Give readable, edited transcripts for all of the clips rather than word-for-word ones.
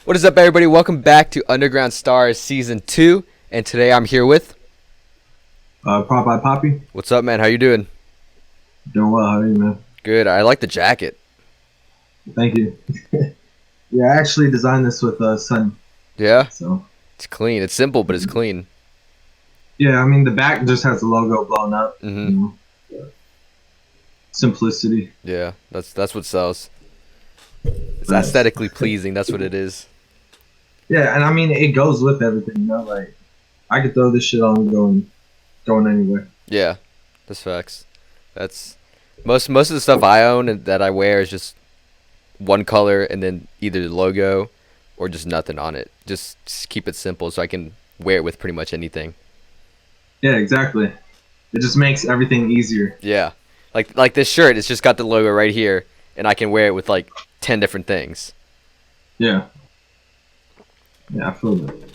What is up, everybody? Welcome back to Underground STRS Season 2. And today I'm here with... Prod by PAPI. What's up, man? How you doing? Doing well. How are you, man? Good. I like the jacket. Thank you. Yeah, I actually designed this with Sunny. Yeah? So It's clean. It's simple, but it's clean. yeah, I mean the back just has the logo blown up. Mm-hmm. You know, simplicity. Yeah, that's what sells. It's Nice. aesthetically pleasing. That's what it is. Yeah, and I mean it goes with everything. You know, like I could throw this shit on going anywhere. Yeah, that's facts. That's most of the stuff I own and that I wear is just one color and then either the logo or just nothing on it. Just keep it simple so I can wear it with pretty much anything. Yeah, exactly. It just makes everything easier. Yeah, like this shirt. It's just got the logo right here, and I can wear it with like 10 different things. Yeah. Yeah, I feel that.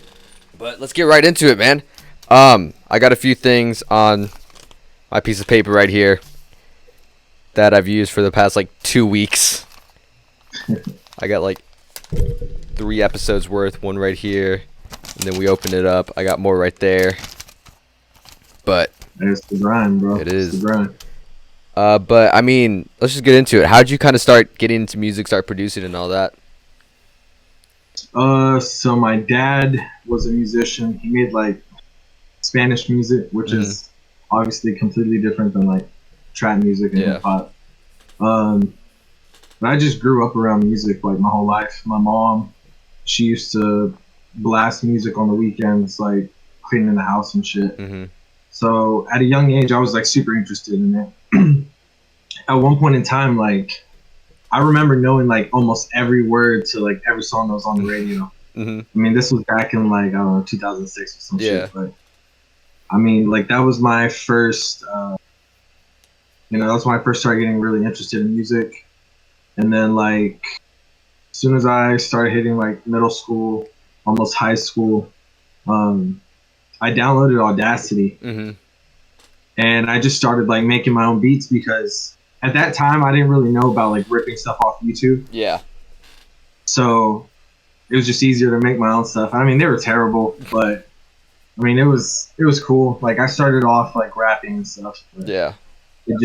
But let's get right into it, man. I got a few things on my piece of paper right here that I've used for the past like 2 weeks. I got like 3 episodes worth, one right here, and then we open it up. I got more right there. But It's the grind, bro. It is. It's the grind. but I mean, let's just get into it. How'd you kind of start getting into music, start producing and all that? So my dad was a musician. He made like Spanish music, which is obviously completely different than like trap music and Yeah. hip hop. But I just grew up around music like my whole life. My mom, she used to blast music on the weekends, like cleaning the house and shit. Mm-hmm. So at a young age, I was like super interested in it. At one point in time, like I remember knowing like almost every word to like every song that was on the radio. Mm-hmm. I mean, this was back in like I don't know 2006 or some Yeah. shit. But I mean, like that was my first. That's when I first started getting really interested in music. And then like as soon as I started hitting like middle school, almost high school, I downloaded Audacity Mm-hmm. and I just started like making my own beats because at that time I didn't really know about like ripping stuff off YouTube. Yeah. So it was just easier to make my own stuff. I mean, they were terrible, but I mean, it was cool. Like I started off like rapping and stuff. But Yeah. it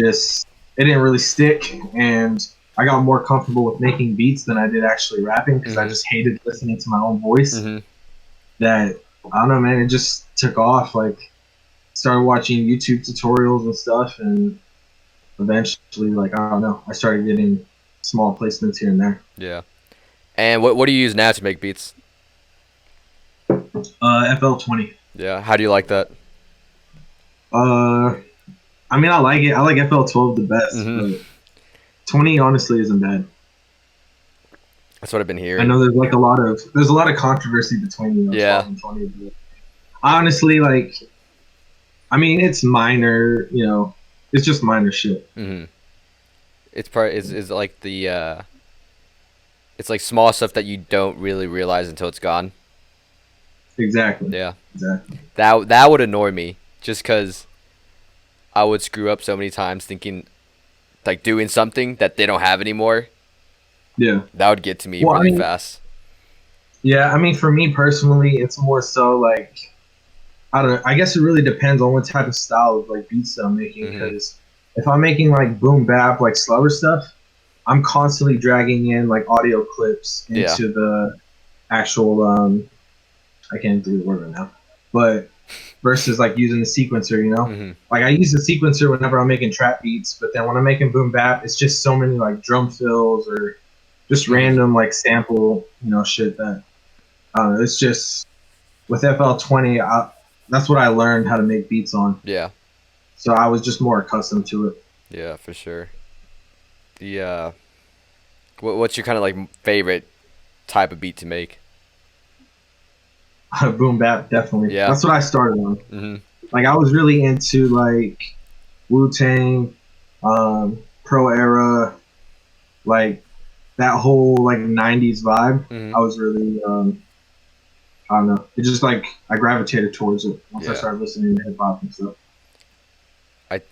didn't really stick, and I got more comfortable with making beats than I did actually rapping because I just hated listening to my own voice. Mm-hmm. That I don't know, man. It just took off. Like started watching YouTube tutorials and stuff, and eventually, like I don't know, I started getting small placements here and there. Yeah. And what do you use now to make beats? FL20. Yeah. How do you like that? I mean, I like it. I like FL12 the best, but 20 honestly isn't bad. That's what I've been hearing. I know there's like a lot of controversy between 12 and 20. But honestly, like, I mean, it's minor. It's just minor shit. Mm-hmm. It's is like the it's like small stuff that you don't really realize until it's gone. Exactly. Yeah. Exactly. That would annoy me just because I would screw up so many times thinking like doing something that they don't have anymore. Yeah. That would get to me Well, really I mean, fast. Yeah, I mean, for me personally, it's more so like I don't know. I guess it really depends on what type of style of like beats that I'm making. Because if I'm making like boom bap, like slower stuff, I'm constantly dragging in like audio clips into the actual. I can't do the word right now, but versus like using the sequencer, like I use the sequencer whenever I'm making trap beats, but then when I'm making boom bap, it's just so many like drum fills or just random like sample, shit that I don't know. It's just with FL20, that's what I learned how to make beats on. Yeah. So I was just more accustomed to it. Yeah, for sure. The what's your kind of like favorite type of beat to make? Boom bap, definitely. Yeah. That's what I started on. Mm-hmm. Like I was really into like Wu-Tang, Pro Era, like that whole like '90s vibe. I was really, I don't know. It just like I gravitated towards it once I started listening to hip hop and stuff.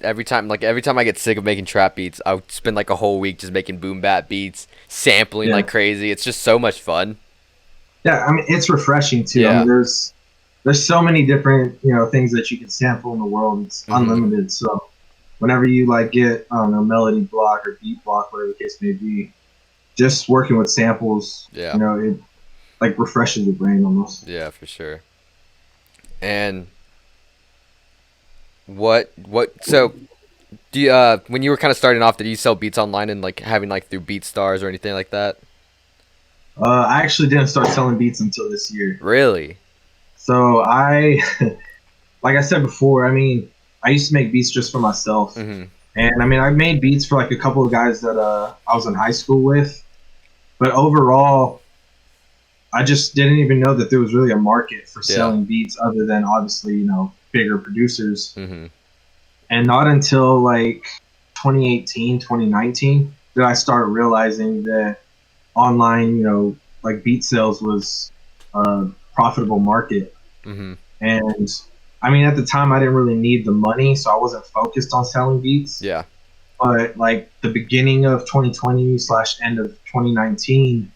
Every time I get sick of making trap beats, I would spend like a whole week just making boom bap beats, sampling like crazy. It's just so much fun. Yeah, I mean it's refreshing too. I Yeah. mean there's so many different, you know, things that you can sample in the world. It's unlimited. So whenever you like get, I don't know, melody block or beat block, whatever the case may be, just working with samples, Yeah. you know, it like refreshes the brain almost. Yeah, for sure. And what so do you when you were kind of starting off, did you sell beats online and like having like through BeatStars or anything like that? I actually didn't start selling beats until this year. Really? So I, like I said before, I mean, I used to make beats just for myself. Mhm. And I mean, I made beats for like a couple of guys that I was in high school with. But overall, I just didn't even know that there was really a market for Yeah. selling beats other than obviously, you know, bigger producers. Mhm. And not until like 2018, 2019 did I start realizing that online, you know, like beat sales was a profitable market. Mhm. And I mean, at the time, I didn't really need the money, so I wasn't focused on selling beats. Yeah. But like the beginning of 2020 slash end of 2019,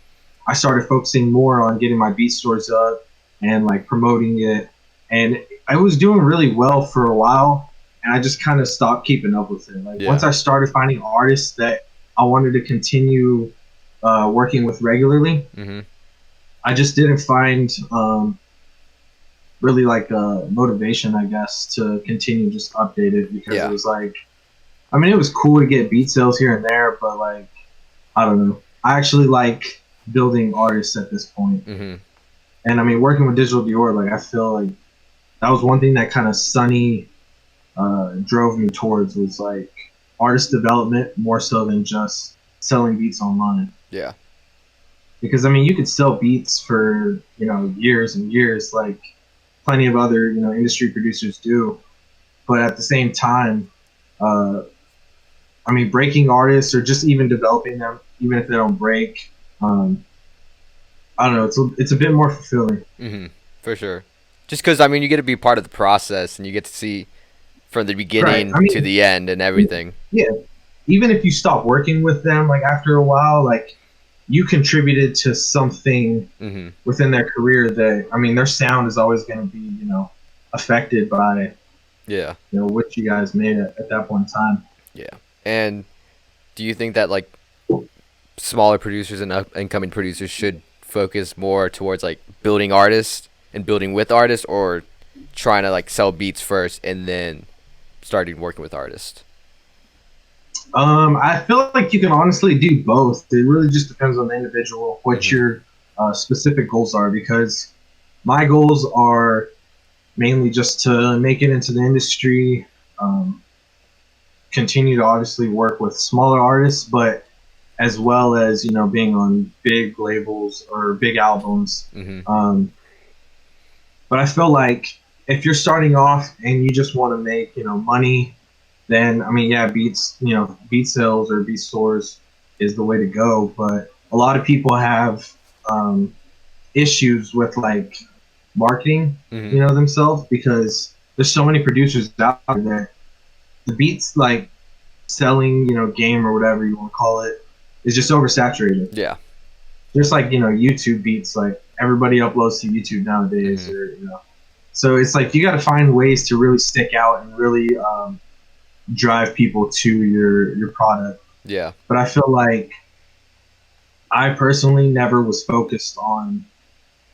I started focusing more on getting my beat stores up and like promoting it. And I was doing really well for a while, and I just kind of stopped keeping up with it. Like once Yeah. I started finding artists that I wanted to continue working with regularly, Mhm. I just didn't find really like motivation, I guess, to continue just update it because it Yeah. was like, I mean, it was cool to get beat sales here and there, but like, I don't know. I actually like building artists at this point. Mhm. And I mean, working with Digital Dior, like, I feel like that was one thing that kind of Sunny drove me towards was like artist development more so than just selling beats online. Yeah. Because I mean, you could sell beats for, you know, years and years, like plenty of other, you know, industry producers do. But at the same time, uh, I mean, breaking artists or just even developing them, even if they don't break, um, I don't know. It's a bit more fulfilling. Mhm. For sure. Just cuz I mean, you get to be part of the process and you get to see from the Right. beginning I to mean, the end and everything. yeah. Even if you stop working with them, like after a while, like you contributed to something Mhm. within their career that I mean, their sound is always going to be, you know, affected by, Yeah. you know, what you guys made at that point in time. Yeah. And do you think that like smaller producers and up and coming producers should focus more towards like building artists and building with artists, or trying to like sell beats first and then starting working with artists? I feel like you can honestly do both. It really just depends on the individual, what Mhm. your specific goals are. Because my goals are mainly just to make it into the industry, um, continue to obviously work with smaller artists, but as well as, you know, being on big labels or big albums. Mhm. Um, but I feel like if you're starting off and you just want to make, you know, money, then I mean, yeah, beats, you know, beat sales or beat stores is the way to go. But a lot of people have issues with like marketing, you Mhm. know, themselves because there's so many producers out there that the beats like selling, you know, game or whatever you want to call it is just oversaturated. Yeah. Just like, you know, YouTube beats, like everybody uploads to YouTube nowadays, Mhm. or you know, so it's like you got to find ways to really stick out and really drive people to your product. Yeah. But I feel like I personally never was focused on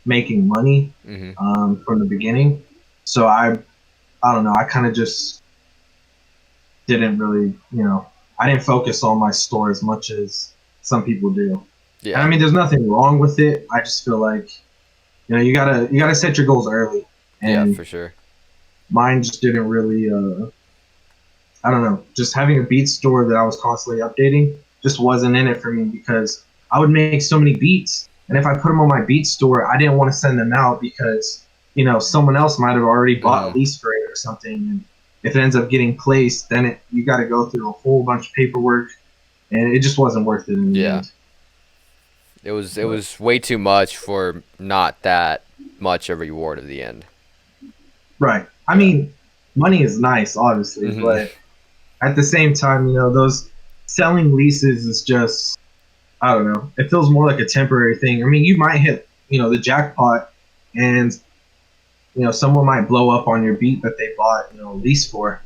making money Mhm. from the beginning. So I don't know. I kind of just didn't really, you know, I didn't focus on my store as much as some people do. And I Yeah. mean, there's nothing wrong with it. I just feel like, you know, you gotta set your goals early. Yeah, And for sure. mine just didn't really. I don't know. Just having a beat store that I was constantly updating just wasn't in it for me because I would make so many beats, and if I put them on my beat store, I didn't want to send them out because, you know, someone else might have already bought a Mhm. lease for it or something, and if it ends up getting placed, then you got to go through a whole bunch of paperwork, and it just wasn't worth it in the Yeah. end. It But was way too much for not that much of a reward at the end. right, I Yeah. mean, money is nice, obviously, Mhm. but at the same time, you know, those selling leases is just, I don't know. It feels more like a temporary thing. I mean, you might hit the jackpot, and someone might blow up on your beat that they bought lease for.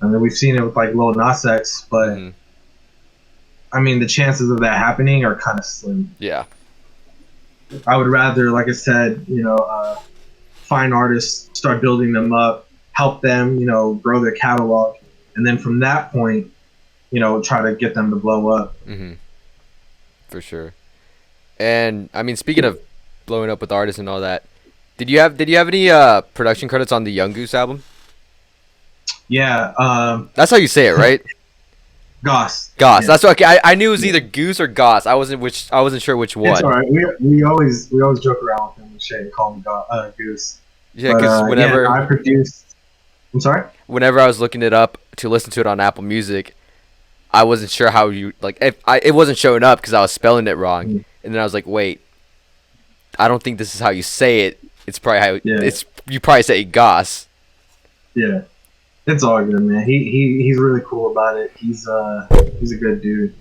I mean, we've seen it with like Lil Nas X, but I mean, the chances of that happening are kind of slim. Yeah. I would rather, like I said, find artists, start building them up, help them, grow their catalog, and then from that point, try to get them to blow up. For sure. And I mean, speaking of blowing up with artists and all that, did you have any production credits on the Young Goose album? Yeah, That's how you say it, right? Goss. Goss. Yeah. That's okay. I knew it was either Goose or Goss. I wasn't sure which one. It's all right. We always joke around with him and shit and call him Goose. Yeah, because whenever I produced. I'm sorry. Whenever I was looking it up to listen to it on Apple Music, I wasn't sure how you it wasn't showing up because I was spelling it wrong, and then I was like, wait, I don't think this is how you say it. It's probably how you probably say Goss. Yeah. It's all good, man. He's really cool about it. He's a good dude.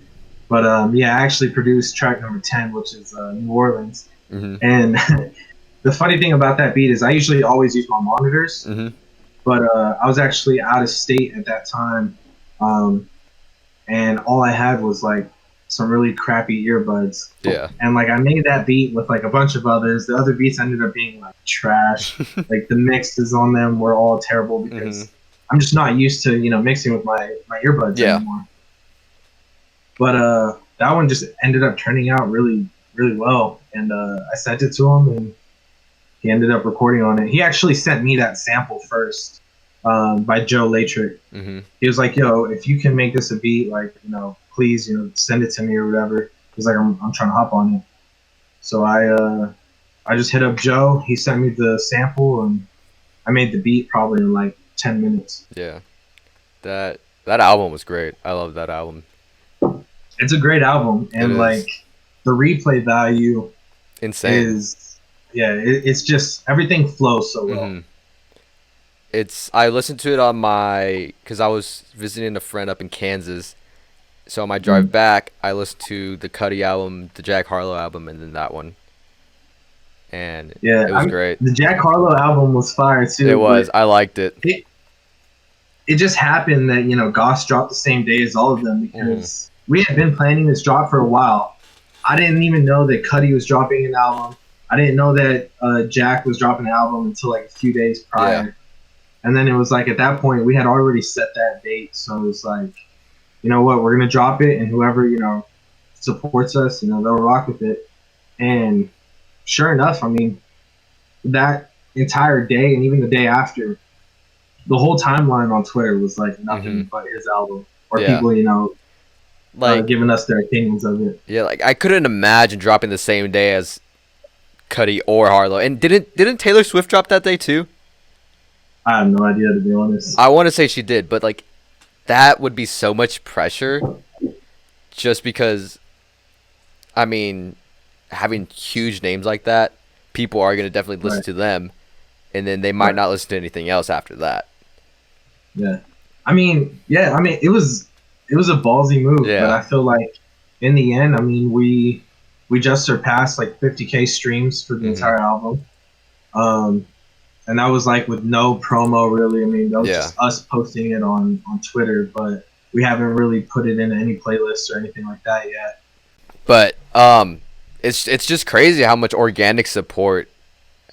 But I actually produced track number 10, which is New Orleans. And the funny thing about that beat is I usually always use my monitors, but I was actually out of state at that time, and all I had was like some really crappy earbuds. Yeah. And like I made that beat with like a bunch of others. The other beats ended up being like trash. Like the mixes on them were all terrible because I'm just not used to mixing with my earbuds anymore. But that one just ended up turning out really really well, and I sent it to him, and he ended up recording on it. He actually sent me that sample first by Joe Latrick. He was like, "Yo, if you can make this a beat, like please send it to me or whatever." He's like, "I'm trying to hop on it." So I just hit up Joe. He sent me the sample, and I made the beat probably in like 10 minutes. Yeah, that album was great. I love that album. It's a great album, and like the replay value insane is it's just everything flows so well. I listened to it on because I was visiting a friend up in Kansas, so on my drive back I listened to the Cudi album, the Jack Harlow album, and then that one, and it was great. The Jack Harlow album was fire too. It was. I liked it. It just happened that Goss dropped the same day as all of them because we had been planning this drop for a while. I didn't even know that Cudi was dropping an album. I didn't know that Jack was dropping an album until like a few days prior. Yeah. And then it was like at that point we had already set that date, so it was like, you know what, we're gonna drop it, and whoever supports us, they'll rock with it. And sure enough, I mean, that entire day and even the day after, the whole timeline on Twitter was like nothing but his album, or people giving us their opinions of it. Yeah, like I couldn't imagine dropping the same day as Cudi or Harlow. And didn't Taylor Swift drop that day too? I have no idea, to be honest. I want to say she did, but like that would be so much pressure just because, I mean, having huge names like that, people are going to definitely listen to them, and then they might not listen to anything else after that. Yeah. I mean, it was a ballsy move, but I feel like in the end, I mean, we just surpassed like 50K streams for the entire album. And that was like with no promo really. I mean, that was just us posting it on Twitter, but we haven't really put it in any playlists or anything like that yet. But it's just crazy how much organic support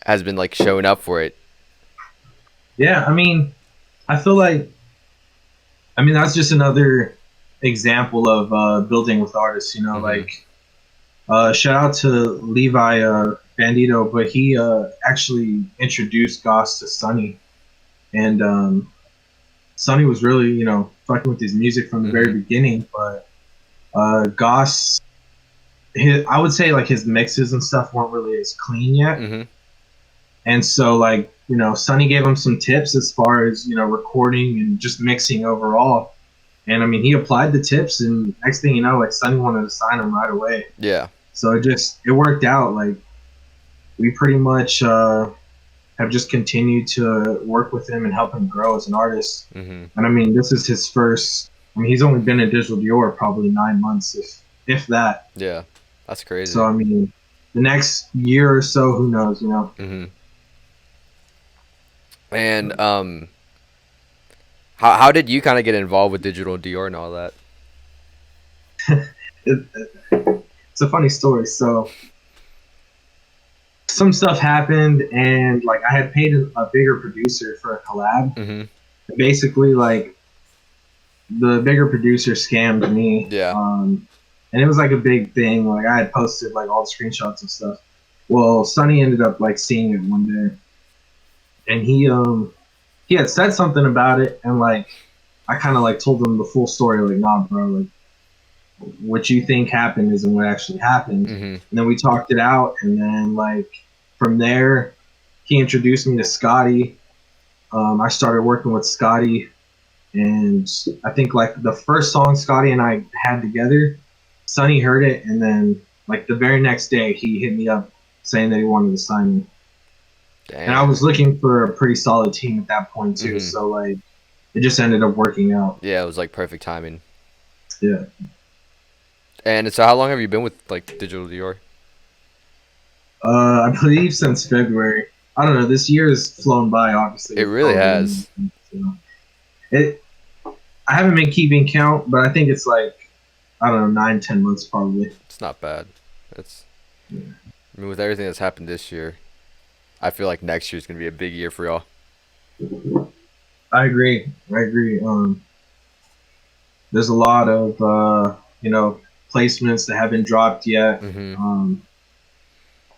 has been like showing up for it. Yeah, I mean, I feel like, that's just another example of building with artists, like shout out to Levi Bandito, but he actually introduced Goss to Sonny, and Sonny was really fucking with his music from the very beginning, but Goss, I would say like his mixes and stuff weren't really as clean yet, and so like Sonny gave him some tips as far as recording and just mixing overall. And I mean, he applied the tips, and next thing you know, like Sonny wanted to sign him right away. Yeah. So it worked out. Like we pretty much have just continued to work with him and help him grow as an artist. And I mean, this is his first. I mean, he's only been at Digital Dior probably 9 months, if that. Yeah, that's crazy. So I mean, the next year or so, who knows, you know. And how did you kind of get involved with Digital Dior and all that? It's a funny story. So some stuff happened, and like I had paid a bigger producer for a collab. Mm-hmm. Basically, like the bigger producer scammed me, Yeah. and it was like a big thing. Like I had posted like all the screenshots and stuff. Well, Sonny ended up like seeing it one day, and he had said something about it, and like I kind of like told him the full story. Like, nah, bro, like what you think happened isn't what actually happened. Mm-hmm. And then we talked it out, and then like from there, he introduced me to Scotty. I started working with Scotty, and I think like the first song Scotty and I had together, Sonny heard it, and then like the very next day he hit me up saying that he wanted to sign me. And I Damn. was looking for a pretty solid team at that point too, Mm-hmm. so like it just ended up working out. Yeah, it was like perfect timing. Yeah. And so, how long have you been with like Digital Dior? I believe since February. I don't know. This year has flown by, obviously, It with really COVID has. and you know. It. I haven't been keeping count, but I think it's like I don't know, 9, 10 months probably. It's not bad. It's. Yeah. I mean, with everything that's happened this year, I feel like next year's gonna be a big year for y'all. I agree. I agree. There's a lot of placements that haven't dropped yet. Mm-hmm.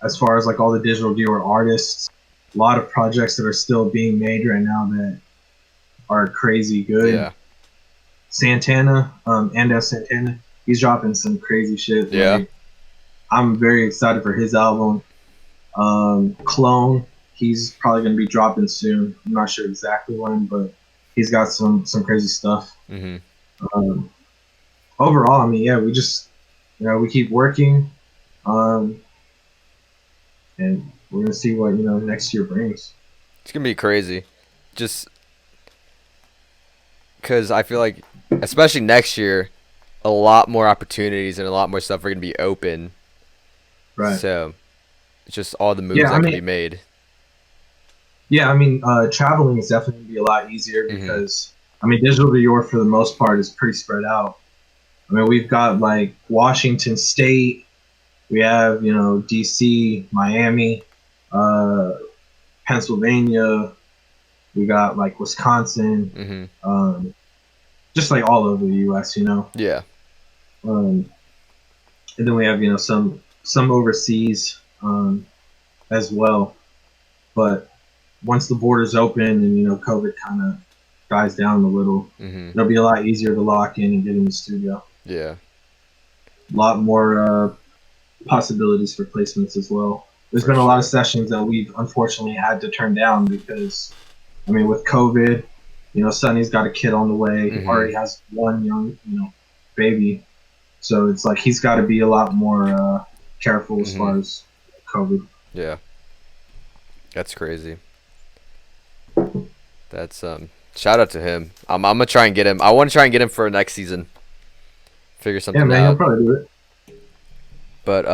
As far as like all the Digital Dior artists, a lot of projects that are still being made right now that are crazy good. Yeah. Santana, and Santana, he's dropping some crazy shit. Yeah. Like, I'm very excited for his album. Clone, he's probably gonna be dropping soon. I'm not sure exactly when, but he's got some crazy stuff. Mm-hmm. Um, Overall, I mean, yeah, we just we keep working, um, and we're gonna see what next year brings. It's gonna be crazy. Just because I feel like, especially next year, a lot more opportunities and a lot more stuff are gonna be open. Right. So it's just all the moves Yeah, that can be made. Traveling is definitely gonna be a lot easier Mm-hmm. because Digital Dior for the most part is pretty spread out. We've got like Washington State, we have DC, Miami, uh, Pennsylvania, we got like Wisconsin, Mm-hmm. just like all over the U.S. Yeah. And then we have some overseas as well. But once the borders open and COVID kind of dies down a little, Mm-hmm. it'll be a lot easier to lock in and get in the studio. Yeah. A lot more possibilities for placements as well. There's For been a lot of sure. sessions that we've unfortunately had to turn down because, with COVID, Sonny's got a kid on the way. He Mm-hmm. already has one young, baby. So it's like he's got to be a lot more careful as Mm-hmm. far as COVID. Yeah. That's crazy. That's shout out to him. I'm gonna try and get him. I want to try and get him for next season. Figure Yeah, something man, he'll out. probably do it. But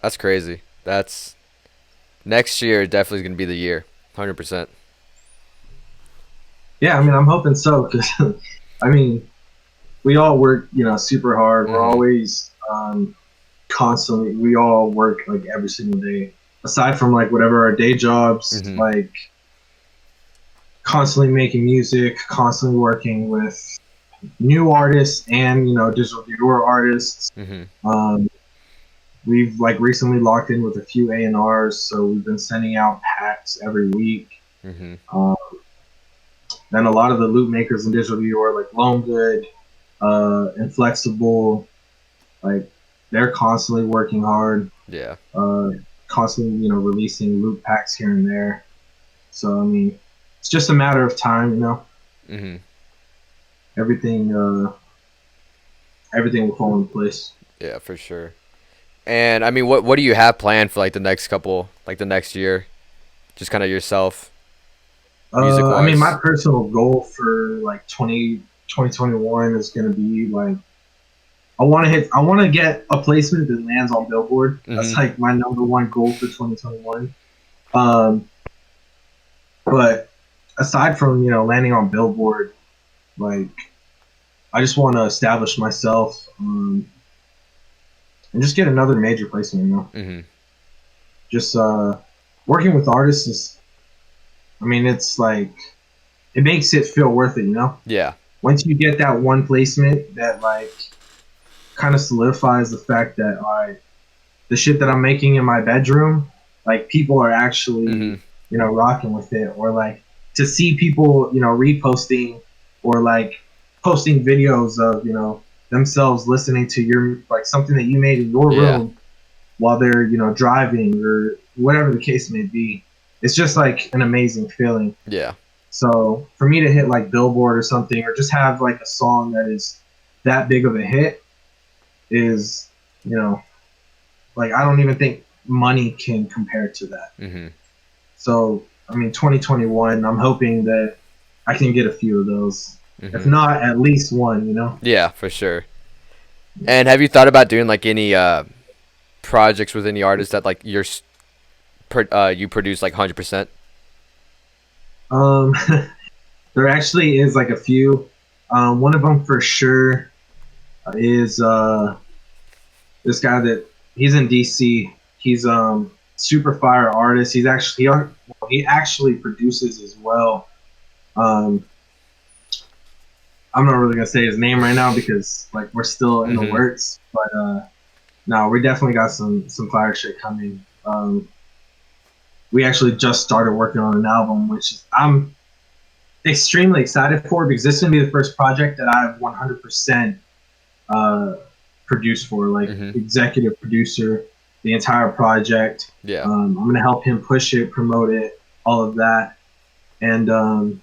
that's crazy. That's next year definitely gonna be the year. 100%. Yeah, I'm hoping so because, I mean, we all work, super hard. We're Mm-hmm. always constantly. We all work like every single day. Aside from like whatever our day jobs, Mm-hmm. like constantly making music, constantly working with new artists and Digital Dior artists. Mm-hmm. Um, we've like recently locked in with a few A&Rs, so we've been sending out packs every week. Mm-hmm. Um, then a lot of the loop makers in Digital Dior, like Lone Good, Inflexible, like they're constantly working hard, Yeah. uh, constantly releasing loop packs here and there. So it's just a matter of time. Mm-hmm. Everything everything will fall in place. Yeah, for sure. And I mean, what do you have planned for like the next couple, like the next year? Just kind of yourself, music My wise. personal goal for like 2021 is going to be like I want to get a placement that lands on Billboard. That's Mm-hmm. like my number one goal for 2021. Um, but aside from landing on Billboard, like I just want to establish myself and just get another major placement. Mm-hmm. Just working with artists is, I mean, it's like it makes it feel worth it. Yeah. Once you get that one placement, that like kind of solidifies the fact that the shit that I'm making in my bedroom, like people are Mm-hmm. actually, rocking with it, or like to see people, reposting or like posting videos of, themselves listening to your like something that you made in your Yeah. room while they're, driving or whatever the case may be. It's just like an amazing feeling. Yeah. So for me to hit like Billboard or something, or just have like a song that is that big of a hit is, you know, like I don't even think money can compare to that. Mm-hmm. So I mean, 2021, I'm hoping that I can get a few of those. If Mm-hmm. not, at least one. Yeah, for sure. And have you thought about doing like any projects with any artists that like you produce like 100%? Um, there actually is like a few. One of them for sure is this guy that he's in DC. He's super fire artist. He actually produces as well. Um, I'm not really gonna say his name right now because like we're still in the Mm-hmm. works. But no, we definitely got some fire shit coming. We actually just started working on an album, which I'm extremely excited for because this is gonna be the first project that I've 100% uh, produced for, like Mm-hmm. executive producer, the entire project. Yeah. I'm gonna help him push it, promote it, all of that, and I'm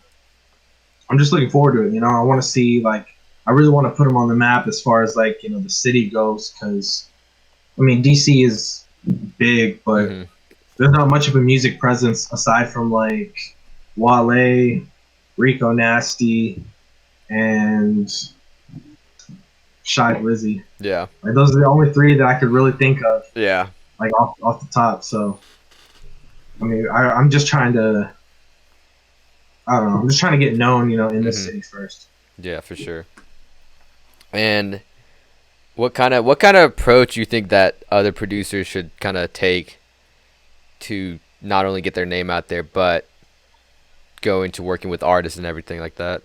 just looking forward to it. I want to see like I really want to put him on the map as far as like the city goes because I mean DC is big, but Mm-hmm. there's not much of a music presence aside from like Wale, Rico Nasty, and Shy Lizzy. Yeah. Like those are the only three that I could really think of, Yeah. like off the top. So I mean, I'm just trying to, I don't know, I'm just trying to get known, in this Mm-hmm. city first. Yeah, for sure. And what kind of approach you think that other producers should kind of take to not only get their name out there but go into working with artists and everything like that?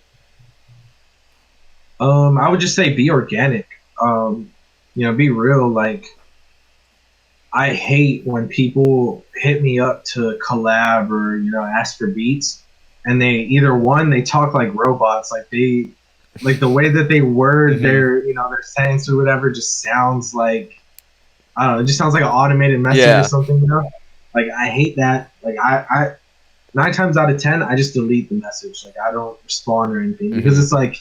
I would just say be organic. Be real. Like I hate when people hit me up to collab or ask for beats, and they either one they talk like robots, like the way that they word Mm-hmm. their sentence or whatever just sounds like I don't know, it just sounds like an automated message or Yeah. something. Like I hate that. Like I 9 times out of 10, I just delete the message. Like I don't respond or anything because Mm-hmm. it's like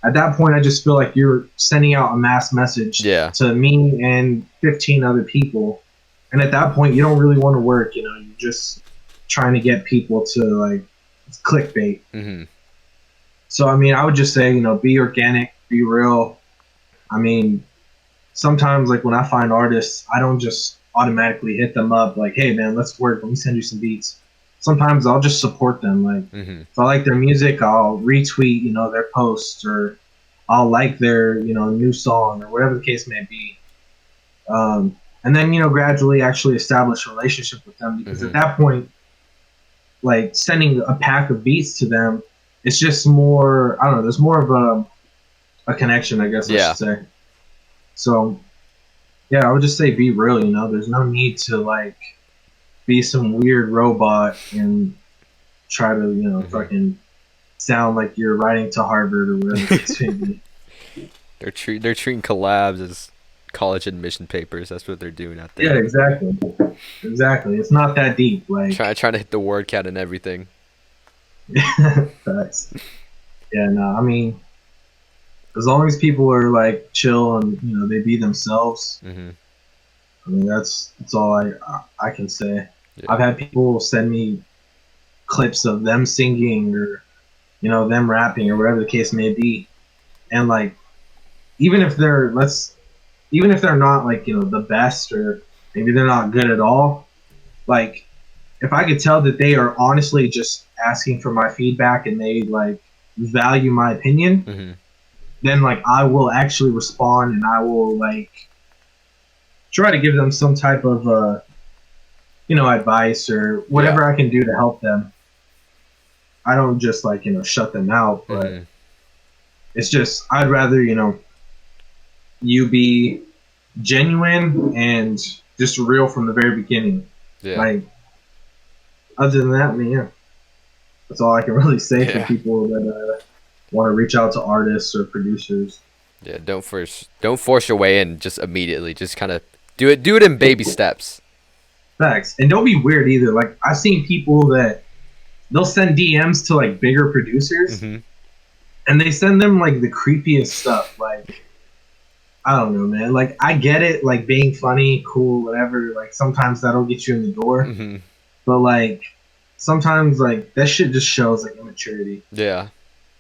at that point I just feel like you're sending out a mass message Yeah. to me and 15 other people, and at that point you don't really want to work. You're just trying to get people to like it's clickbait. Mm-hmm. So I mean, I would just say be organic, be real. I mean, sometimes like when I find artists, I don't just automatically hit them up like, "Hey man, let's work. Let me send you some beats." Sometimes I'll just support them. Like Mm-hmm. if I like their music, I'll retweet their posts or I'll like their new song or whatever the case may be. And then gradually actually establish a relationship with them because at Mm-hmm. that point, like sending a pack of beats to them, it's just more. I don't know. There's more of a connection, I guess I Yeah. should say. So yeah, I would just say be real. There's no need to like be some weird robot and try to Mm-hmm. fucking sound like you're writing to Harvard or whatever the case may be. They're treating collabs as college admission papers. That's what they're doing out Yeah, there. exactly, exactly. It's not that deep. Like Trying to hit the word count and everything. facts. Yeah, no, I mean, as long as people are like chill and they be themselves, Mm-hmm. I mean that's all I can say. I've Yeah. had people send me clips of them singing or them rapping or whatever the case may be, and like even if they're even if they're not like, the best, or maybe they're not good at all, like if I could tell that they are honestly just asking for my feedback and they like value my opinion, Mm-hmm. then like I will actually respond and I will like try to give them some type of advice or Yeah. whatever I can do to help them. I don't just like, shut them out, but Mm-hmm. it's just I'd rather, you be genuine and just real from the very beginning. Yeah. Like other than that, I mean, yeah, that's all I can really say for Yeah. people that want to reach out to artists or producers. Yeah. Don't force your way in just immediately. Just kind of do it in baby steps. Facts. And don't be weird either. Like I've seen people that they'll send DMs to like bigger producers Mm-hmm. and they send them like the creepiest stuff. Like I don't know, man. Like I get it, like being funny, cool, whatever. Like sometimes that'll get you in the door, Mm-hmm. but like sometimes like that shit just shows like immaturity. Yeah.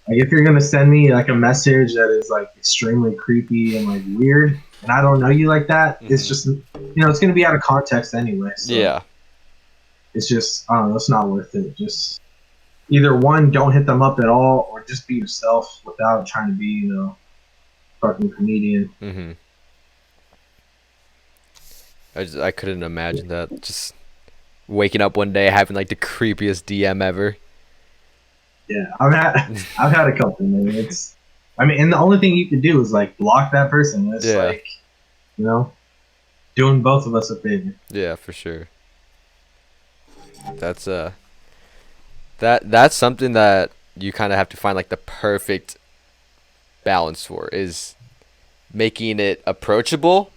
Like if you're gonna send me like a message that is like extremely creepy and like weird, and I don't know you like that, it's Mm-hmm. just it's gonna be out of context anyway. So Yeah. it's just I don't know, it's not worth it. Just either one, don't hit them up at all, or just be yourself without trying to be fucking comedian. Mm-hmm. I couldn't imagine that. Just waking up one day having like the creepiest DM ever. Yeah, I've had a couple, man. And the only thing you can do is like block that person. It's Yeah. like you know doing both of us a favor. Yeah, for sure. That's that's something that you kind of have to find like the perfect balance for, is making it approachable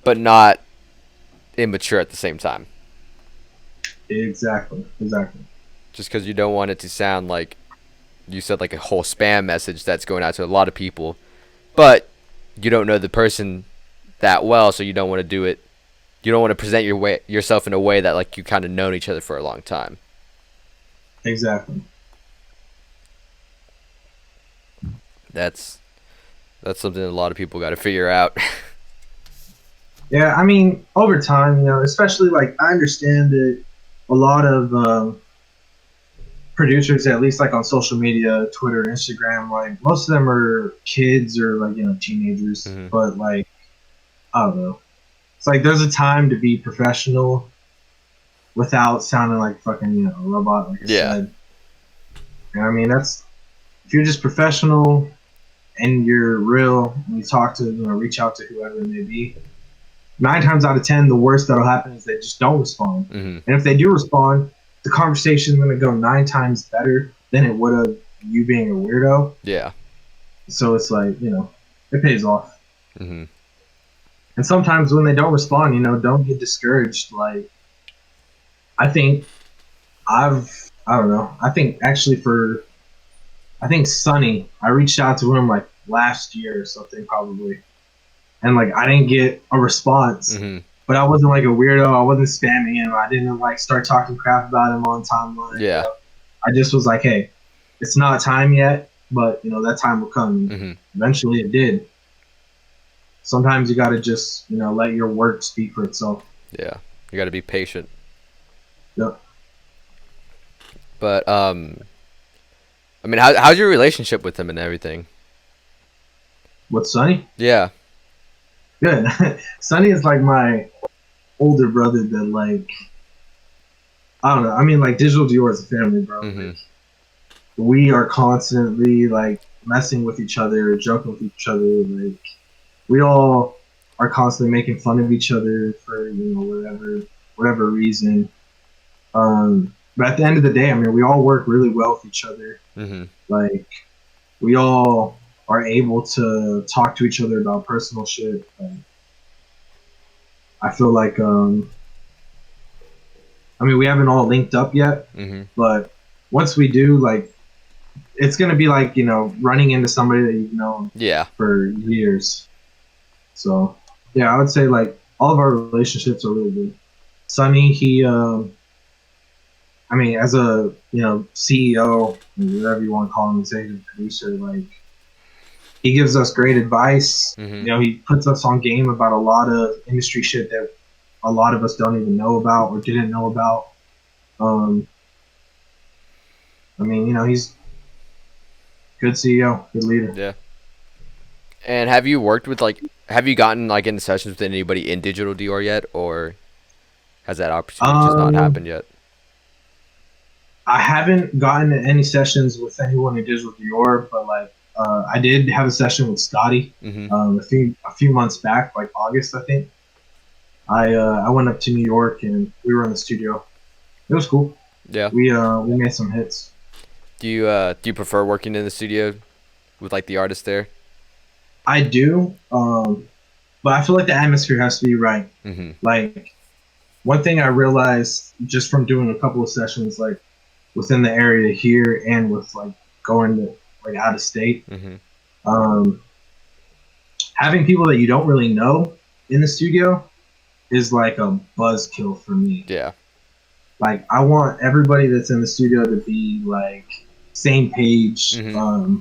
but not immature at the same time. Exactly. Just because you don't want it to sound like you said like a whole spam message that's going out to a lot of people, but you don't know the person that well, so you don't want to do it. You don't want to present yourself in a way that like you kind of known each other for a long time. Exactly. That's something that a lot of people got to figure out. Yeah, I mean, over time, especially like I understand that a lot of producers, at least like on social media, Twitter, Instagram, like most of them are kids or like teenagers. Mm-hmm. But like I don't know, it's like there's a time to be professional without sounding like fucking a robot, like I Yeah. said. And I mean, that's if you're just professional and you're real and you talk to reach out to whoever it may be. 9 times out of 10, the worst that'll happen is they just don't respond. Mm-hmm. And if they do respond, the conversation is going to go 9 times better than it would have you being a weirdo. Yeah. So it's like, it pays off. Mm-hmm. And sometimes when they don't respond, don't get discouraged. Like, I think I don't know. I think actually Sonny, I reached out to him like last year or something probably. And like I didn't get a response, Mm-hmm. but I wasn't like a weirdo. I wasn't spamming him. I didn't like start talking crap about him on timeline. Yeah. I just was like, hey, it's not time yet, but that time will come. Mm-hmm. Eventually, it did. Sometimes you got to just let your work speak for itself. Yeah. You got to be patient. Yep. But I mean, how's your relationship with him and everything? With Sonny? Yeah. Good. Sonny is like my older brother that like I don't know. I mean, like Digital Dior is a family, bro. Mm-hmm. Like, we are constantly like messing with each other, joking with each other. Like we all are constantly making fun of each other for whatever reason. But at the end of the day, I mean, we all work really well with each other. Mm-hmm. Like we all are able to talk to each other about personal shit. I feel like, I mean, we haven't all linked up yet, Mm-hmm. but once we do, like, it's gonna be like running into somebody that you've known for years. So yeah, I would say like all of our relationships are really good. Sonny, he, I mean, as a CEO, whatever you want to call him, executive producer, like He gives us great advice. Mm-hmm. You know, he puts us on game about a lot of industry shit that a lot of us don't even know about or didn't know about. Um, I mean, you know, he's good CEO, good leader. Yeah. And have you worked with like, have you gotten like into sessions with anybody in Digital Dior yet, or has that opportunity just not Um, happened yet? I haven't gotten to any sessions with anyone in Digital Dior, but like I did have a session with Scotty Mm-hmm. a few months back, like August, I think. I went up to New York and we were in the studio. It was cool. Yeah. We made some hits. Do you prefer working in the studio with like the artist there? I do, but I feel like the atmosphere has to be right. Mm-hmm. Like one thing I realized just from doing a couple of sessions, like within the area here and with like going to like out of state, Mm-hmm. um, having people that you don't really know in the studio is like a buzzkill for me. Yeah. Like I want everybody that's in the studio to be like same page. Mm-hmm.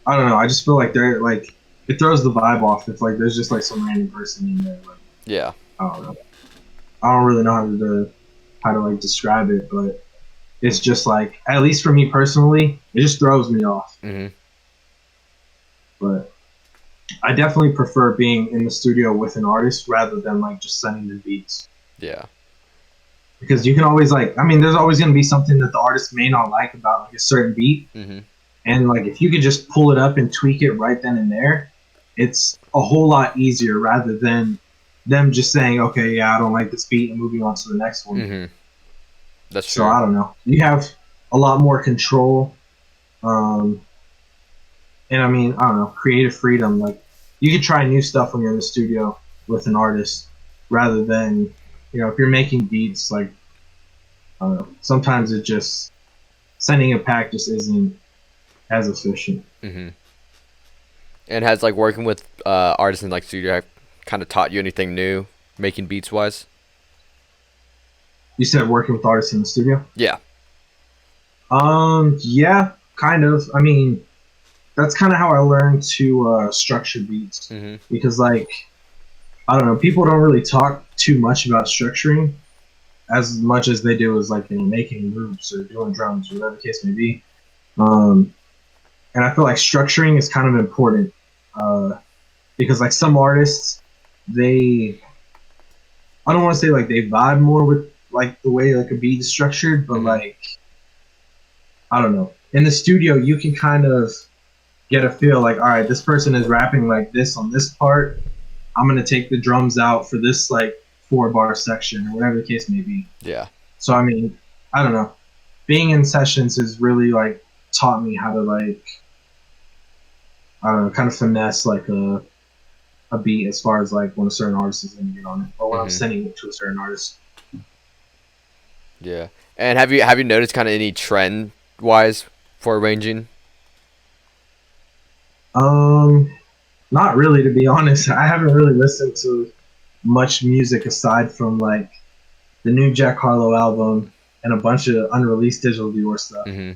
I don't know. I just feel like they're like it throws the vibe off if like there's just like some random person in there. Like Yeah. I don't know. I don't really know how to like describe it, but it's just like at least for me personally, it just throws me off. Mm-hmm. But I definitely prefer being in the studio with an artist rather than like just sending them beats. Yeah. Because you can always like I mean there's always going to be something that the artist may not like about like a certain beat, Mm-hmm. and like if you could just pull it up and tweak it right then and there, it's a whole lot easier rather than them just saying okay, yeah, I don't like this beat and moving on to the next one. Mm-hmm. That's So true. I don't know, you have a lot more control, um and I mean I don't know, creative freedom. Like you could try new stuff when you're in the studio with an artist rather than, you know, if you're making beats, like I don't know, sometimes it just sending a pack just isn't as efficient. Mm-hmm. And has like working with artists in like studio kind of taught you anything new, making beats wise? You said working with artists in the studio. Yeah. Yeah, kind of. I mean, that's kind of how I learned to structure beats Mm-hmm. because, like, I don't know, people don't really talk too much about structuring as much as they do as like you know making loops or doing drums or whatever the case may be. Um, and I feel like structuring is kind of important because like some artists, they I don't want to say like they vibe more with like the way like a beat is structured, but Mm-hmm. like I don't know. In the studio, you can kind of get a feel like, all right, this person is rapping like this on this part. I'm gonna take the drums out for this like 4 bar section or whatever the case may be. Yeah. So I mean, I don't know. Being in sessions has really like taught me how to like I don't know, kind of finesse like a beat as far as like when a certain artist is gonna get on it or when I'm Mm-hmm. sending it to a certain artist. Yeah. And have you noticed kind of any trend wise for arranging? Um, Not really, to be honest. I haven't really listened to much music aside from like the new Jack Harlow album and a bunch of unreleased Digital Dior stuff. Mm-hmm.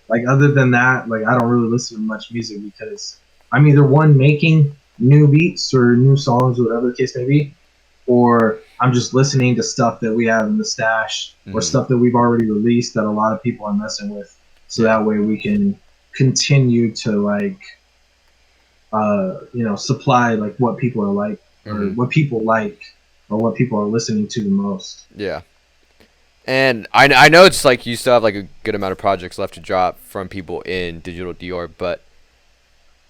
Like other than that, like I don't really listen to much music because I'm either one making new beats or new songs or whatever the case may be, or I'm just listening to stuff that we have in the stash or Mm-hmm. stuff that we've already released that a lot of people are messing with. So Yeah. that way we can continue to like you know, supply like what people are like or Mm-hmm. what people like or what people are listening to the most. Yeah. And I know it's like you still have like a good amount of projects left to drop from people in Digital Dior, but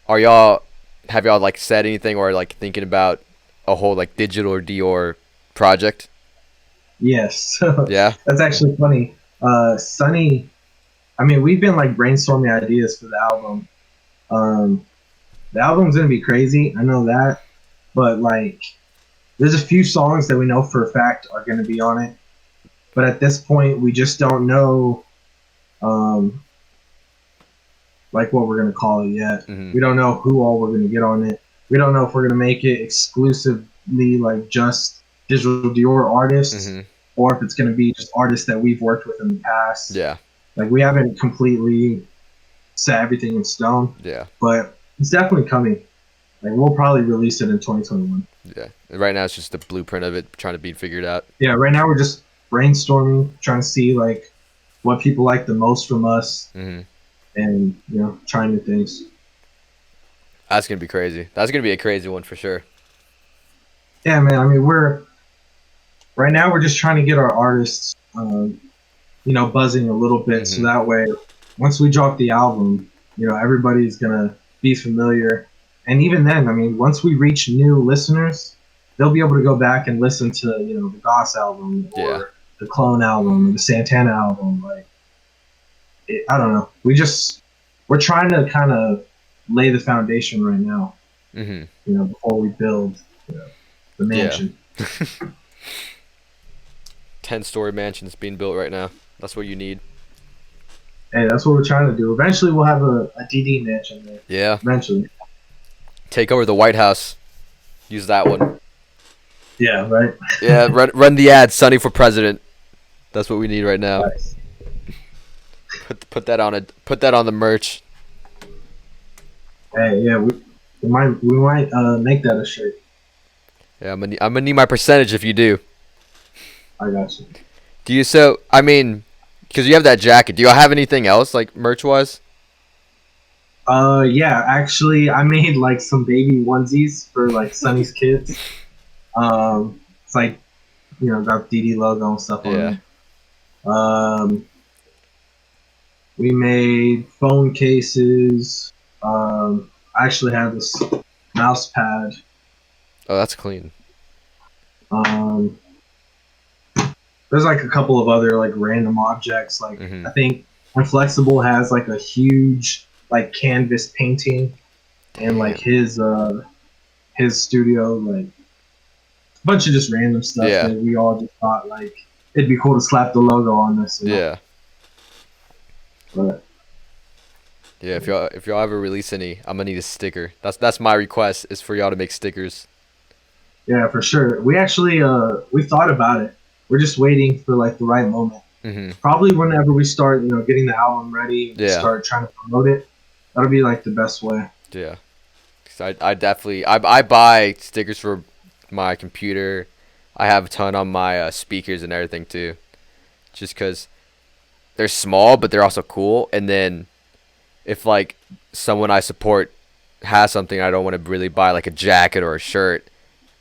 are y'all have y'all like said anything or like thinking about a whole like Digital Dior project? Yes, Yeah. that's actually funny. Sunny, I mean, we've been like brainstorming ideas for the album. Um, the album's gonna be crazy, I know that, but like, there's a few songs that we know for a fact are gonna be on it. But at this point, we just don't know um, like what we're gonna call it yet. Mm-hmm. We don't know who all we're gonna get on it. We don't know if we're gonna make it exclusively like just Digital Dior artists, Mm-hmm. or if it's gonna be just artists that we've worked with in the past. Yeah. Like we haven't completely set everything in stone, Yeah. but it's definitely coming. Like we'll probably release it in 2021. Yeah. Right now it's just the blueprint of it trying to be figured out. Yeah, right now we're just brainstorming, trying to see like what people like the most from us, Hmm. and trying new things. That's gonna be crazy. That's gonna be a crazy one for sure. Yeah, man. I mean, right now we're just trying to get our artists, buzzing a little bit, so Hmm. that way, once we drop the album, everybody's gonna be familiar. And even then, I mean, once we reach new listeners, they'll be able to go back and listen to the Goss album Yeah. or the Clone album or the Santana album. Like, I don't know. We're trying to kind of lay the foundation right now, Hmm. before we build the Yeah. mansion. 10-story mansions being built right now. That's what you need. Hey, that's what we're trying to do. Eventually, we'll have a DD mansion there. Yeah. Eventually. Take over the White House. Use that one. Yeah, right. Yeah, run the ad, Sonny for president. That's what we need right now. Nice. Put that on the merch. Hey, yeah, we might make that a shirt. Yeah, I'm gonna need my percentage if you do. I got you. Do you? So I mean, because you have that jacket. Do you have anything else like merch wise? Yeah, actually, I made like some baby onesies for like Sunny's kids. It's like got DD logo and stuff on Yeah. it. We made phone cases. I actually have this mouse pad. Oh, that's clean. Um, there's like a couple of other like random objects. Like Hmm. I think Inflexible has like a huge like canvas painting, and like his studio, like a bunch of just random stuff Yeah. that we all just thought like it'd be cool to slap the logo on this. Yeah. But Yeah. If y'all ever release any, I'm gonna need a sticker. That's my request is for y'all to make stickers. yeah, for sure. We actually we thought about it. We're just waiting for like the right moment. Hmm. Probably whenever we start, getting the album ready, Yeah. start trying to promote it. That'll be like the best way. Yeah. 'Cause I definitely I buy stickers for my computer. I have a ton on my speakers and everything too. Just because they're small, but they're also cool. And then if like someone I support has something I don't want to really buy, like a jacket or a shirt,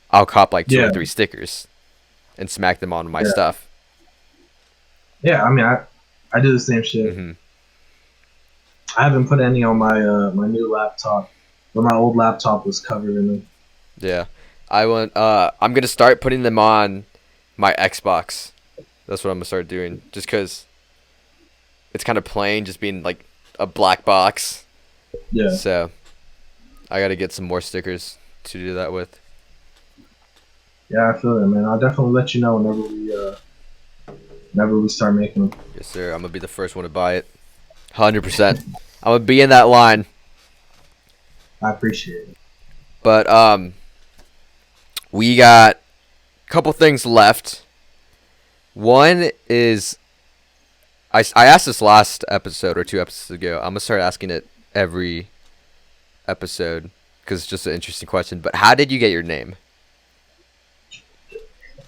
I'll cop like 2 or Yeah. 3 stickers and smack them on my Yeah. stuff. Yeah, I mean, I do the same shit. Hmm. I haven't put any on my my new laptop, but my old laptop was covered in them. Yeah, I'm gonna start putting them on my Xbox. That's what I'm gonna start doing. Just cause it's kind of plain, just being like a black box. Yeah, So I gotta get some more stickers to do that with. yeah, I feel that, man. I'll definitely let you know whenever we start making them. Yes, sir. I'm gonna be the first one to buy it. 100%. I'm gonna be in that line. I appreciate it. But we got a couple things left. One is I asked this last episode or 2 episodes ago. I'm gonna start asking it every episode because it's just an interesting question. But how did you get your name?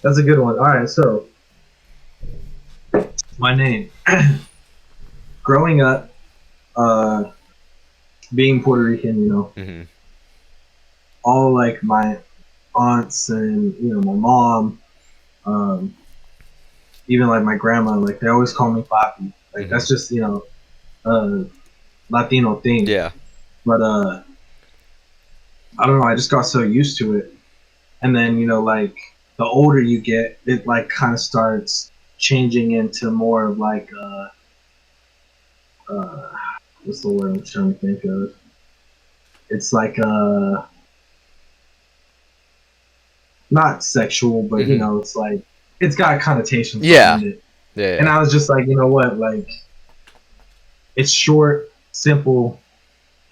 That's a good one. All right, so my name. Growing up, being Puerto Rican, Hmm. all like my aunts and my mom, um, even like my grandma, like they always call me Papi. Like that's just a Latino thing. Yeah. But I don't know. I just got so used to it, and then like the older you get, it like kind of starts changing into more of like what's the word I'm trying to think of? It's like not sexual, but Mhm. it's like it's got connotations Yeah. behind it. Yeah. And I was just like, you know what, like it's short, simple,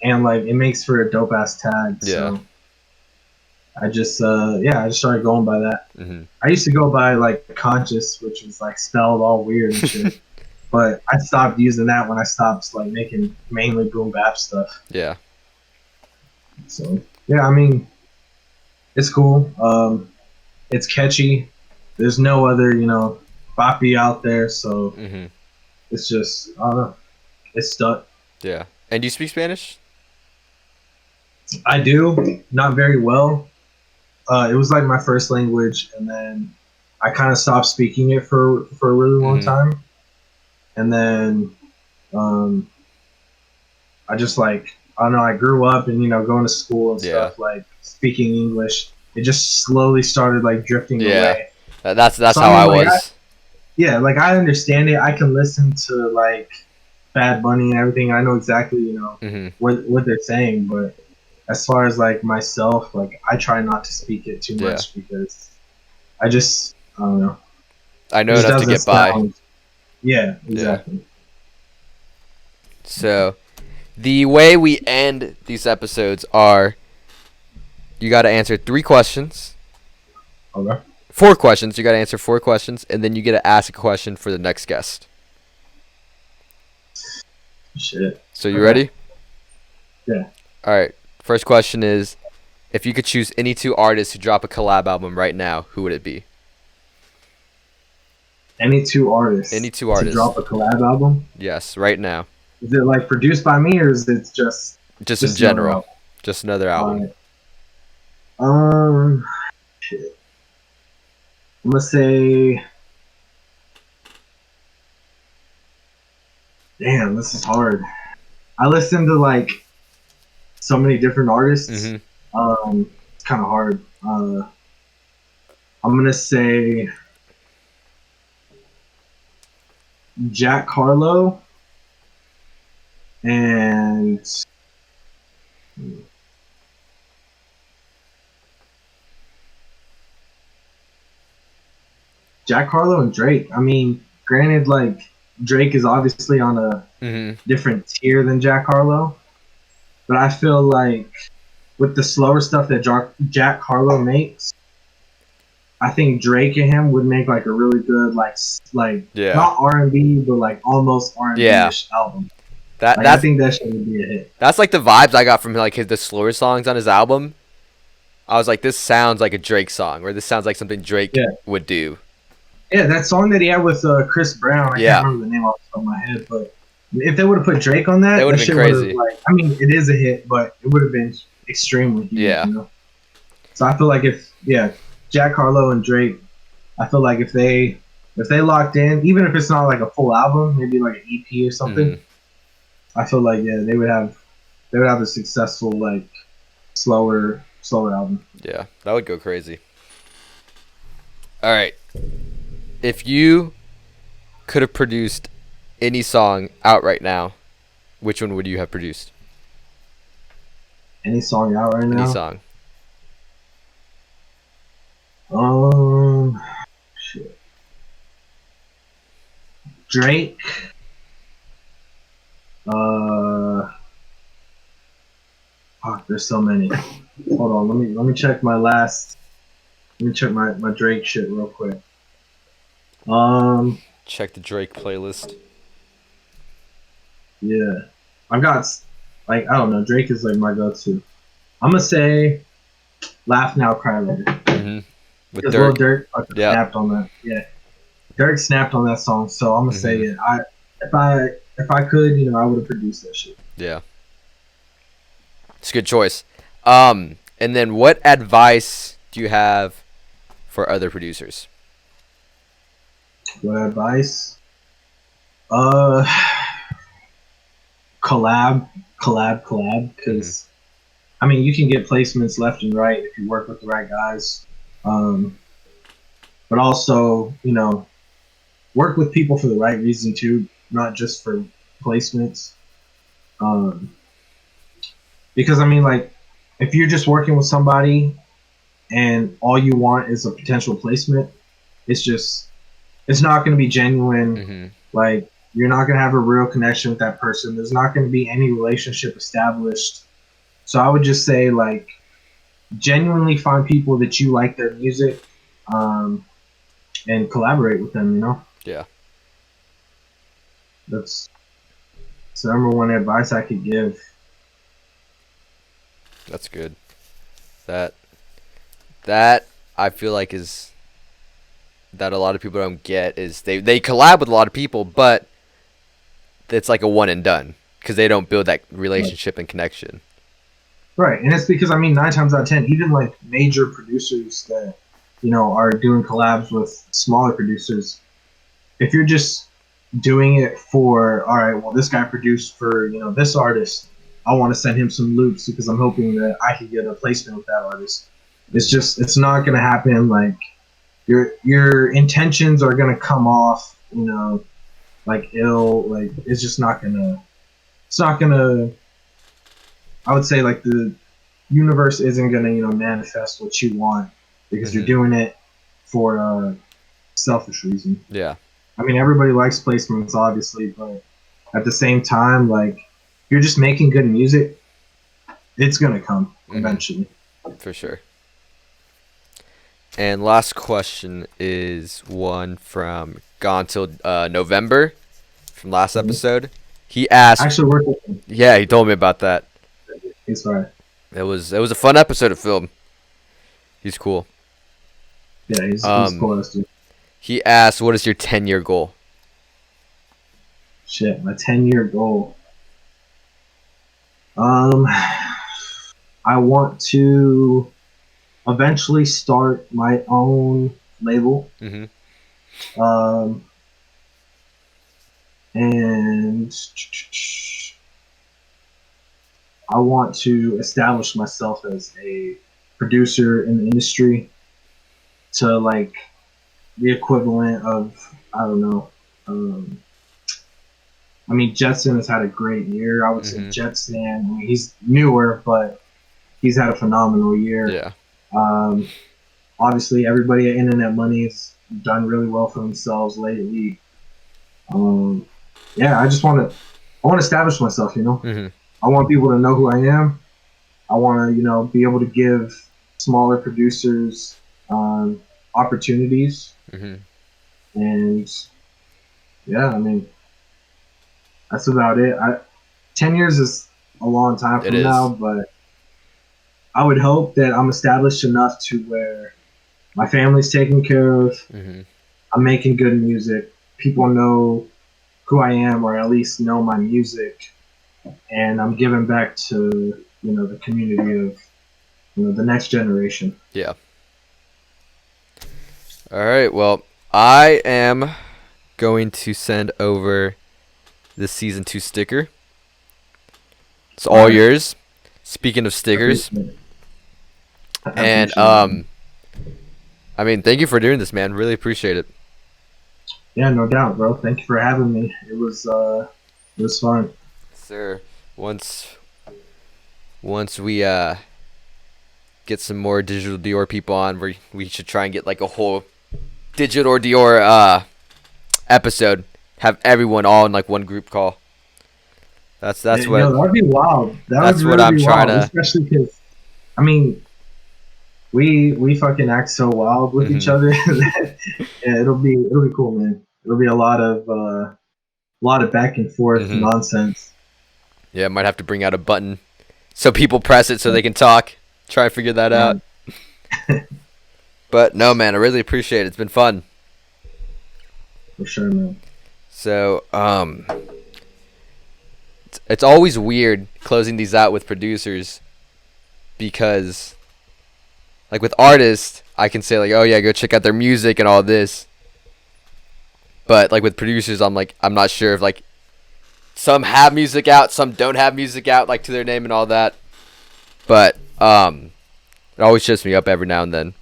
and like it makes for a dope ass tag. Yeah. So I just I just started going by that. Hmm. I used to go by like conscious, which was like spelled all weird and shit. But I stopped using that when I stopped like making mainly boom bap stuff. Yeah. So yeah, I mean, it's cool. It's catchy. There's no other, PAPI out there, so Mm-hmm. it's just I don't know. It's stuck. Yeah. And do you speak Spanish? I do not very well. It was like my first language, and then I kind of stopped speaking it for a really long Mm-hmm. time, and then um, I just like I don't know. I grew up and going to school and Yeah. stuff like speaking English. It just slowly started like drifting Yeah. away. That's So I how I mean, was. yeah, like I understand it. I can listen to like Bad Bunny and everything. I know exactly Mm-hmm. what they're saying, but as far as like myself, like I try not to speak it too Yeah. much because I don't know. I It know just enough to doesn't get by. sound. Yeah, Yeah. exactly. So the way we end these episodes are you got to answer 3 questions. Okay. 4 questions. You got to answer 4 questions, and then you get to ask a question for the next guest. Shit. So you Okay. ready? Yeah. All right. First question is, if you could choose any 2 artists to drop a collab album right now, who would it be? Any two Any artists two to artists. drop a collab album? Yes, right now. Is it like produced by me or is it Just in just another general. album? Just another album. Alright. Shit. I'm gonna say, damn, this is hard. I listen to like so many different artists. Mm-hmm. It's kind of hard. I'm gonna say Jack Harlow and Jack Harlow and Drake. I mean, granted, like Drake is obviously on a Mm-hmm. different tier than Jack Harlow, but I feel like with the slower stuff that Jack Harlow makes, I think Drake and him would make like a really good like Yeah. not R&B but like almost R&B Yeah. ish album. That Like I that's think that shit would be a hit. that's like the vibes I got from like the slower songs on his album. I was like, this sounds like a Drake song, or this sounds like something Drake Yeah, would do. yeah. That song that he had with Chris Brown, I can't Yeah, remember the name off the top of my head, but if they would have put Drake on that that, would that have been shit would have crazy. like. I mean, it is a hit, but it would have been extremely huge, Yeah, So I feel like Jack Harlow and Drake, I feel like if they locked in, even if it's not like a full album, maybe like an EP or hmm something, I feel like yeah, they would have a successful like slower album. yeah, that would go crazy. All right, if you could have produced any song out right now, which one would you have produced? Any song out right Any now? song? Um, shit. Drake. Uh, fuck, there's so many. Hold on, let me check my last. Let me check my Drake shit real quick. Um, Check the Drake playlist. yeah, I've got like I don't know. Drake is like my go-to. I'm gonna say "Laugh Now, Cry Later" hmm With because Lil Dirk. Durk fucking Yeah. snapped on that. Yeah, Dirk snapped on that song, so I'm gonna say hmm it. If I if I could, I would have produced that shit. Yeah. It's a good choice. And then what advice do you have for other producers? What advice? Uh, collab. hmm Because I mean, you can get placements left and right if you work with the right guys. Um, but also, work with people for the right reason too, not just for placements. Um, because I mean, like, if you're just working with somebody and all you want is a potential placement, it's not going to be genuine. hmm Like, you're not going to have a real connection with that person. There's not going to be any relationship established. So I would just say, like, genuinely find people that you like their music, um, and collaborate with them. Yeah. That's the number one advice I could give. That's good. That I feel like is that a lot of people don't get is they collab with a lot of people, but it's like a one and done because they don't build that relationship and connection. Right, and it's because 9 times out of 10, even like major producers that are doing collabs with smaller producers, if you're just doing it for, all right, well, this guy produced for this artist, I want to send him some loops because I'm hoping that I can get a placement with that artist. It's not going to happen. Like your intentions are going to come off, like ill. Like it's just not gonna. It's not gonna. I would say like the universe isn't gonna manifest what you want because you're doing it for a selfish reason. Yeah. Everybody likes placements, obviously, but at the same time, like you're just making good music, it's gonna come eventually. For sure. And last question is one from Gone Till November from last episode. He asked. I actually worked with him. Yeah, he told me about that. He's fine. It was a fun episode of film. He's cool. Yeah, he's cool. He asked, "What is your 10-year goal?" Shit, my 10-year goal. I want to eventually start my own label. And I want to establish myself as a producer in the industry to like the equivalent of, I don't know. Jetson has had a great year. I would say Jetson. He's newer, but he's had a phenomenal year. Yeah. Obviously, everybody at Internet Money has done really well for themselves lately. Yeah, I want to establish myself. I want people to know who I am. I want to, be able to give smaller producers opportunities. And yeah, that's about it. 10 years is a long time from now, but I would hope that I'm established enough to where my family's taken care of. I'm making good music. People know who I am, or at least know my music, and I'm giving back to the community of the next generation. Yeah. All right. Well, I am going to send over the season 2 sticker. It's all yours. Speaking of stickers, and thank you for doing this, man. Really appreciate it. Yeah, no doubt, bro. Thank you for having me. It was fun. Sir, once we get some more Digital Dior people on, we should try and get like a whole Digital Dior episode. Have everyone all in like one group call. That's what. That'd be wild. That's what I'm trying to. Especially because, we fucking act so wild with each other. Yeah, it'll be cool, man. It'll be a lot of back and forth nonsense. Yeah, might have to bring out a button so people press it so they can talk. Try and figure that out. But no, man, I really appreciate it. It's been fun. For sure, man. So, it's always weird closing these out with producers because, like with artists, I can say like, oh yeah, go check out their music and all this. But like with producers, I'm not sure if like some have music out, some don't have music out, like to their name and all that. But it always shuts me up every now and then.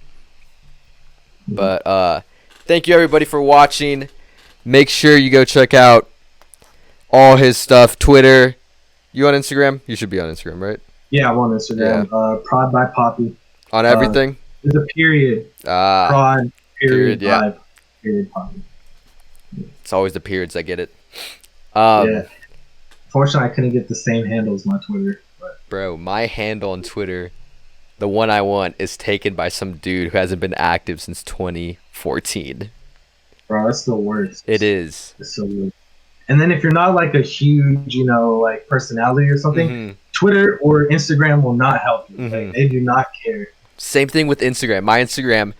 But thank you everybody for watching. Make sure you go check out all his stuff. Twitter. You on Instagram? You should be on Instagram, right? Yeah, I'm on Instagram. Yeah. PROD by PAPI. On everything? There's a period. PROD, period, yeah. Period, PAPI. It's always the periods that get it. Yeah. Fortunately, I couldn't get the same handle as my Twitter. But. Bro, my handle on Twitter, the one I want, is taken by some dude who hasn't been active since 2014. Bro, that's the worst. It is. It's so weird. And then if you're not like a huge, like personality or something, Mm-hmm. Twitter or Instagram will not help you. Mm-hmm. Like, they do not care. Same thing with Instagram. My Instagram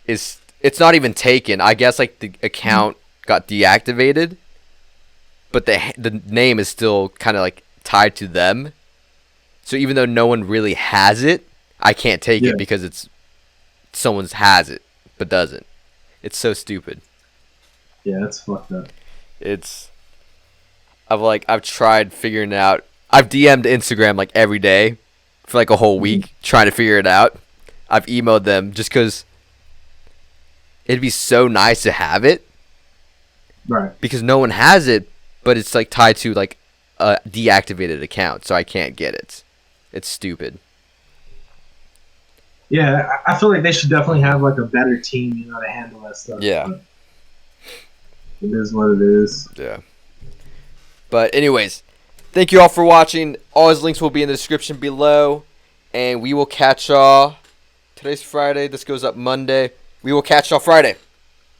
it's not even taken. I guess like the account got deactivated, but the name is still kind of like tied to them. So even though no one really has it, I can't take it because it's someone's has it but doesn't. It's so stupid. Yeah, that's fucked up. I've tried figuring it out. I've DM'd Instagram like every day for like a whole week trying to figure it out. I've emailed them just because it'd be so nice to have it. Right. Because no one has it, but it's like tied to like a deactivated account, so I can't get it. It's stupid. Yeah, I feel like they should definitely have like a better team, to handle that stuff. Yeah. But it is what it is. Yeah. But anyways, thank you all for watching. All his links will be in the description below. And we will catch y'all. Today's Friday. This goes up Monday. We will catch y'all Friday.